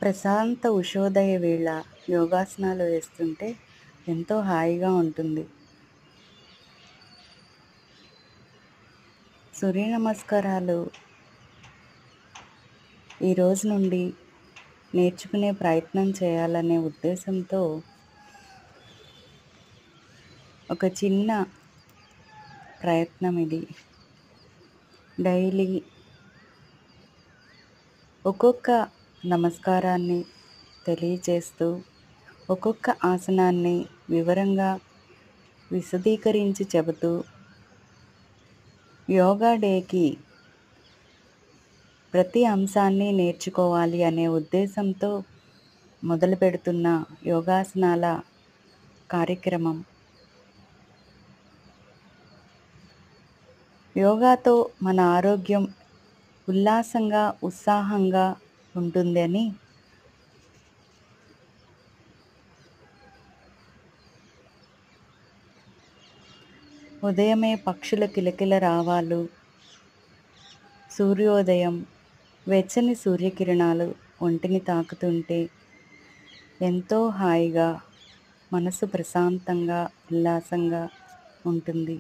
ప్రశాంత ఉషోదయ వేళ యోగాసనాలు వేస్తుంటే ఎంతో హాయిగా ఉంటుంది. సూర్య నమస్కారాలు ఈ రోజు నుండి నేర్చుకునే ప్రయత్నం చేయాలనే ఉద్దేశంతో ఒక చిన్న ప్రయత్నం ఇది. డైలీ ఒక్కొక్క నమస్కారాన్ని తెలియచేస్తూ ఒక్కొక్క ఆసనాన్ని వివరంగా విశదీకరించి చెబుతూ యోగా డేకి ప్రతి అంశాన్ని నేర్చుకోవాలి అనే ఉద్దేశంతో మొదలుపెడుతున్న యోగాసనాల కార్యక్రమం. యోగాతో మన ఆరోగ్యం ఉల్లాసంగా ఉత్సాహంగా ఉంటుందని ఉదయమే పక్షుల కిలకిల రావాలు, సూర్యోదయం, వెచ్చని సూర్యకిరణాలు ఒంటిని తాకుతుంటే ఎంతో హాయిగా మనసు ప్రశాంతంగా ఉల్లాసంగా ఉంటుంది.